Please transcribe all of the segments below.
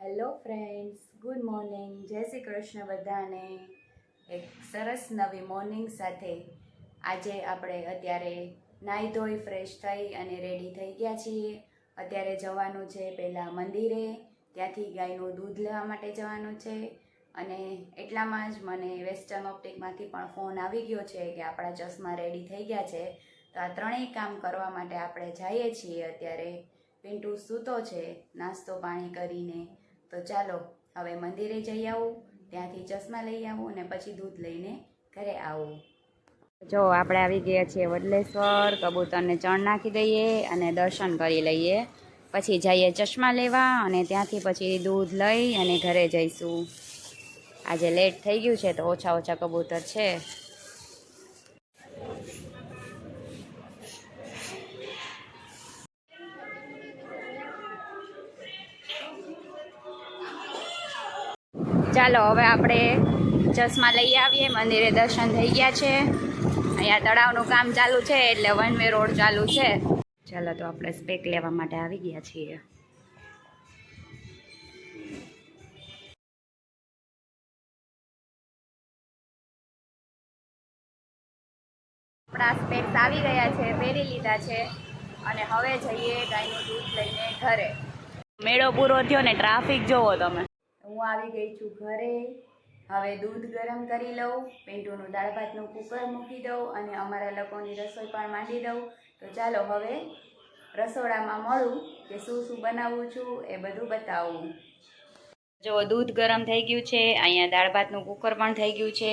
Hello friends, good morning. જય શ્રી કૃષ્ણ બધાને. એક સરસ નવી મોર્નિંગ સાથે આજે આપણે અત્યારે નાહી ધોઈ ફ્રેશ થઈ અને રેડી થઈ ગયા છીએ. અત્યારે જવાનું છે પહેલાં મંદિરે, ત્યાંથી ગાયનું દૂધ લેવા માટે જવાનું છે. અને એટલામાં જ મને વેસ્ટર્ન ઓપ્ટિકમાંથી પણ ફોન આવી ગયો છે કે આપણા ચશ્મા રેડી થઈ ગયા છે. તો આ ત્રણેય કામ કરવા માટે આપણે જઈએ છીએ. અત્યારે પિન્ટુ સૂતો છે નાસ્તો પાણી કરીને. તો ચાલો હવે મંદિરે જઈ આવું, ત્યાંથી ચશ્મા લઈ આવું અને પછી દૂધ લઈને ઘરે આવું. જો આપણે આવી ગયા છીએ વડલેશ્વર. કબૂતરને ચણ નાખી દઈએ અને દર્શન કરી લઈએ, પછી જઈએ ચશ્મા લેવા અને ત્યાંથી પછી દૂધ લઈ અને ઘરે જઈશું. આજે લેટ થઈ ગયું છે તો ઓછા કબૂતર છે. ચાલો હવે આપણે ચશ્મા લઈ આવીએ. મંદિરે દર્શન થઈ ગયા છે. અહીંયા તળાવનું કામ ચાલુ છે એટલે વન વે રોડ ચાલુ છે. ચાલો તો આપણે સ્પેક લેવા માટે આવી ગયા છીએ. આપણા સ્પેક્સ આવી ગયા છે, પહેરી લીધા છે અને હવે જઈએ ગાયનું દૂધ લઈને ઘરે. મેળો પૂરો થયો ને ટ્રાફિક જોવો તમે. હું આવી ગઈ છું ઘરે. હવે દૂધ ગરમ કરી લઉં, પિન્ટુનું દાળ ભાતનું કુકર મૂકી દઉં અને અમારા લોકોની રસોઈ પણ માંડી દઉં. તો ચાલો હવે રસોડામાં મળું કે શું બનાવું છું એ બધું બતાવું. જો દૂધ ગરમ થઈ ગયું છે, અહીંયા દાળ ભાતનું કુકર પણ થઈ ગયું છે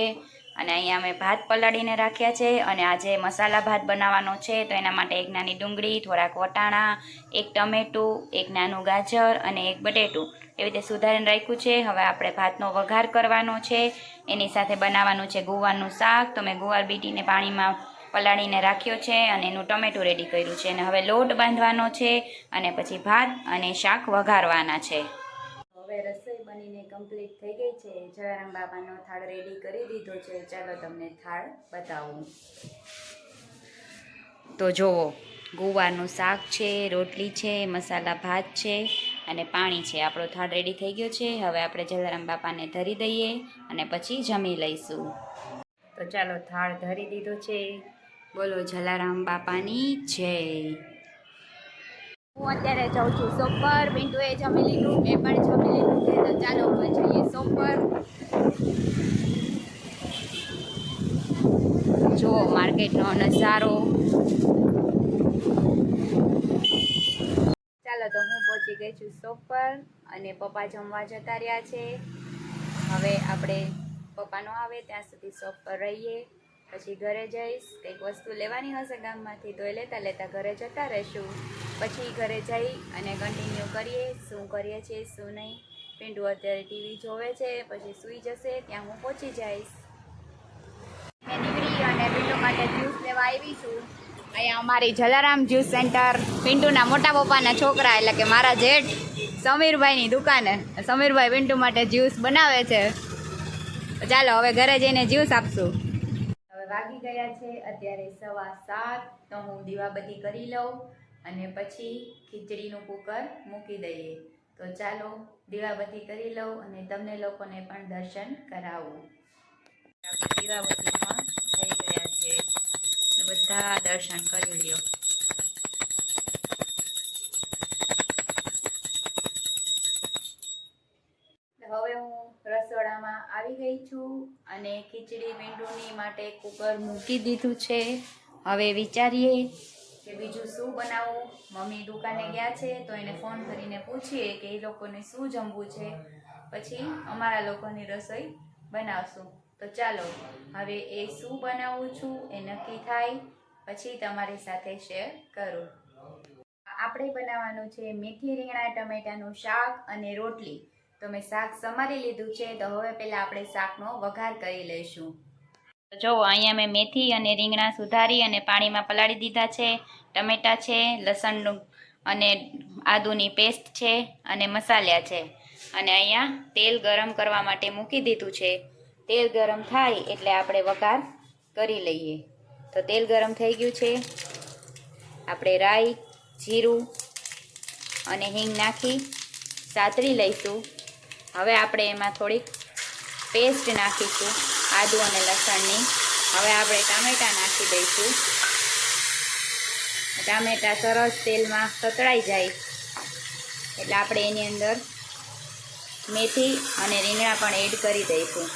અને અહીંયા અમે ભાત પલાળીને રાખ્યા છે. અને આજે મસાલા ભાત બનાવવાનો છે તો એના માટે એક નાની ડુંગળી, થોડાક વટાણા, એક ટમેટું, એક નાનું ગાજર અને એક બટેટું એવી રીતે સુધારીને રાખ્યું છે. હવે આપણે ભાતનો વઘાર કરવાનો છે. એની સાથે બનાવવાનું છે ગુવારનું શાક. તો મેં ગુવાર બીટીને પાણીમાં પલાળીને રાખ્યો છે અને એનું ટમેટું રેડી કર્યું છે. અને હવે લોટ બાંધવાનો છે અને પછી ભાત અને શાક વઘારવાના છે. હવે રસોઈ બનીને કમ્પ્લીટ થઈ ગઈ છે. જલારામ બાપાનો થાળ રેડી કરી દીધો છે. ચાલો તમને થાળ બતાવું. તો જુઓ, ગુવારનું શાક છે, રોટલી છે, મસાલા ભાત છે અને પાણી છે. આપણો થાળ રેડી થઈ ગયો છે. હવે આપણે જલારામ બાપાને ધરી દઈએ અને પછી જમી લઈશું. તો ચાલો થાળ ધરી દીધો છે. બોલો જલારામ બાપાની જય. હું અત્યારે જાઉં છું શોપ પર. પિન્ટુએ જમી લીધું, મેં પણ જમી લીધું છે. તો ચાલો હવે જઈએ શોપ પર. જુઓ માર્કેટનો નજારો. ચાલો તો હું પહોંચી ગઈ છું શોપ પર અને પપ્પા જમવા જતા રહ્યા છે. હવે આપણે પપ્પા ન આવે ત્યાં સુધી શોપ પર રહીએ, પછી ઘરે જઈશ. કંઈક વસ્તુ લેવાની હશે ગામમાંથી તો એ લેતા ઘરે જતા રહીશું. પછી ઘરે જઈ અને કન્ટિન્યુ કરીએ શું કરીએ છીએ શું નહીં. પિન્ટુ અત્યારે ટીવી જોવે છે, પછી સૂઈ જશે ત્યાં હું પહોંચી જઈશ. મેં નીકળી અને પિન્ટુ માટે જ્યુસ લેવા આવી છું. અહીંયા અમારી જલારામ જ્યુસ સેન્ટર, પિન્ટુના મોટા પપ્પાના છોકરા એટલે કે મારા જેઠ સમીરભાઈની દુકાને. સમીરભાઈ પિન્ટુ માટે જ્યુસ બનાવે છે. ચાલો હવે ઘરે જઈને જ્યુસ આપશું. હવે વાગી ગયા છે અત્યારે 7:15. તો હું દીવાબત્તી કરી લઉં અને પછી ખીચડીનું કુકર મૂકી દઈએ. તો ચાલો દીવાબત્તી કરી લઉં અને તમને લોકોને પણ દર્શન કરાવું. દીવાબત્તી પણ થઈ ગયા છે. બધા દર્શન કરી લ્યો. હવે હું રસોડામાં આવી ગઈ છું અને ખીચડી પિન્ટુની માટે કુકર મૂકી દીધું છે. હવે વિચારીએ કે બીજું શું બનાવું. મમ્મી દુકાને ગયા છે તો એને ફોન કરીને પૂછીએ કે એ લોકોને શું જમવું છે, પછી અમારા લોકોની રસોઈ બનાવશું. તો ચાલો હવે એ શું બનાવું છું એ નક્કી થાય પછી તમારી સાથે શેર કરું. આપણે બનાવવાનું છે મેથી રીંગણા ટમેટાનું શાક અને રોટલી. તો મેં શાક સમારી લીધું છે. તો હવે પહેલાં આપણે શાકનો વઘાર કરી લઈશું. જો અહીંયા મેં મેથી અને રીંગણા સુધારી અને પાણીમાં પલાળી દીધા છે. ટમેટાં છે, લસણનું અને આદુની પેસ્ટ છે અને મસાલા છે. અને અહીંયા તેલ ગરમ કરવા માટે મૂકી દીધું છે. તેલ ગરમ થાય એટલે આપણે વઘાર કરી લઈએ. તો તેલ ગરમ થઈ ગયું છે. આપણે રાઈ, જીરું અને હિંગ નાખી સાતળી લઈશું. હવે આપણે એમાં થોડીક પેસ્ટ નાખીશું આદુ અને લસણની. હવે આપણે ટામેટાં નાખી દઈશું. ટામેટાં સરસ તેલમાં સતળાઈ જાય એટલે આપણે એની અંદર મેથી અને રીંગણા પણ એડ કરી દઈશું.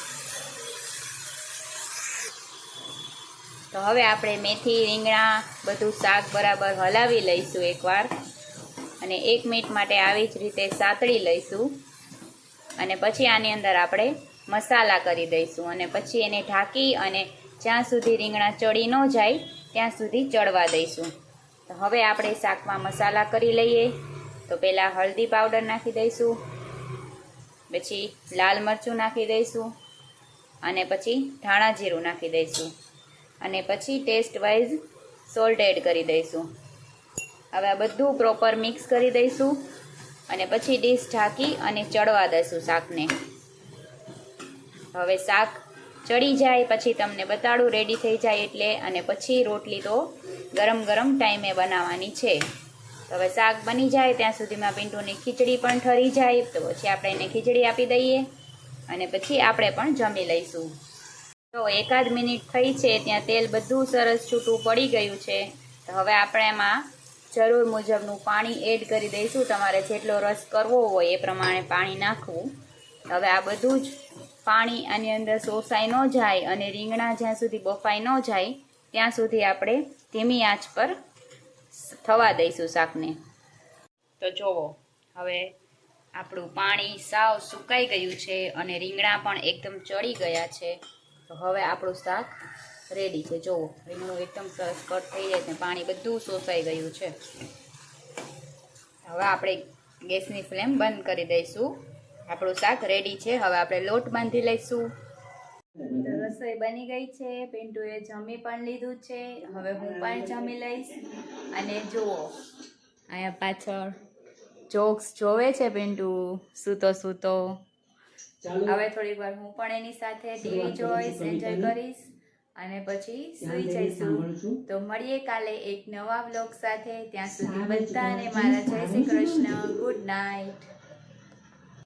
તો હવે આપણે મેથી રીંગણા બધું શાક બરાબર હલાવી લઈશું એકવાર, અને 1 મિનિટ માટે આવી જ રીતે સાતળી લઈશું. અને પછી આની અંદર આપણે મસાલા કરી દઈશું, અને પછી એને ઢાંકી અને જ્યાં સુધી રીંગણા ચડી ન જાય ત્યાં સુધી ચડવા દઈશું. તો હવે આપણે શાકમાં મસાલા કરી લઈએ. તો પહેલાં હળદી પાવડર નાખી દઈશું, પછી લાલ મરચું નાખી દઈશું, અને પછી ધાણા જીરું નાખી દઈશું, અને પછી ટેસ્ટ વાઇઝ સોલ્ટ એડ કરી દઈશું. હવે આ બધું પ્રોપર મિક્સ કરી દઈશું, અને પછી ડીશ ઢાંકી અને ચડવા દઈશું શાકને. હવે શાક ચડી જાય પછી તમને બતાડું રેડી થઈ જાય એટલે, અને પછી રોટલી તો ગરમ ગરમ ટાઈમે બનાવવાની છે. હવે શાક બની જાય ત્યાં સુધીમાં પિન્ટુની ખીચડી પણ ઠરી જાય, તો પછી આપણે એને ખીચડી આપી દઈએ, અને પછી આપણે પણ જમી લઈશું. તો 1 મિનિટ થઈ છે ત્યાં તેલ બધું સરસ છૂટું પડી ગયું છે. તો હવે આપણે એમાં જરૂર મુજબનું પાણી એડ કરી દઈશું. તમારે જેટલો રસ કરવો હોય એ પ્રમાણે પાણી નાખવું. હવે આ બધું જ પાણી આની અંદર શોષાઈ ન જાય અને રીંગણા જ્યાં સુધી બફાઈ ન જાય ત્યાં સુધી આપણે ધીમી આંચ પર થવા દઈશું શાકને. તો જુઓ હવે આપણું પાણી સાવ સુકાઈ ગયું છે અને રીંગણા પણ એકદમ ચડી ગયા છે. તો હવે આપણું શાક રેડી છે. જુઓ રીંગણું એકદમ સરસ કટ થઈ જાય છે, પાણી બધું શોષાઈ ગયું છે. હવે આપણે ગેસની ફ્લેમ બંધ કરી દઈશું. આપણું શાક રેડી છે. હવે આપણે લોટ બાંધી લઈશું. તો રસોઈ બની ગઈ છે. પિન્ટુએ જમી પણ લીધું છે. હવે હું પણ જમી લઈશ. અને જુઓ અહીંયા પાછળ જોક્સ જોવે છે પિન્ટુ સૂતો સૂતો. હવે થોડીક વાર હું પણ એની સાથે ટીવી જોઈશ, એન્જોય કરીશ, અને પછી સૂઈ જઈશું. તો મળીએ કાલે એક નવા વ્લોગ સાથે. ત્યાં સુધી બધાને મારા જય શ્રી કૃષ્ણ. Good night.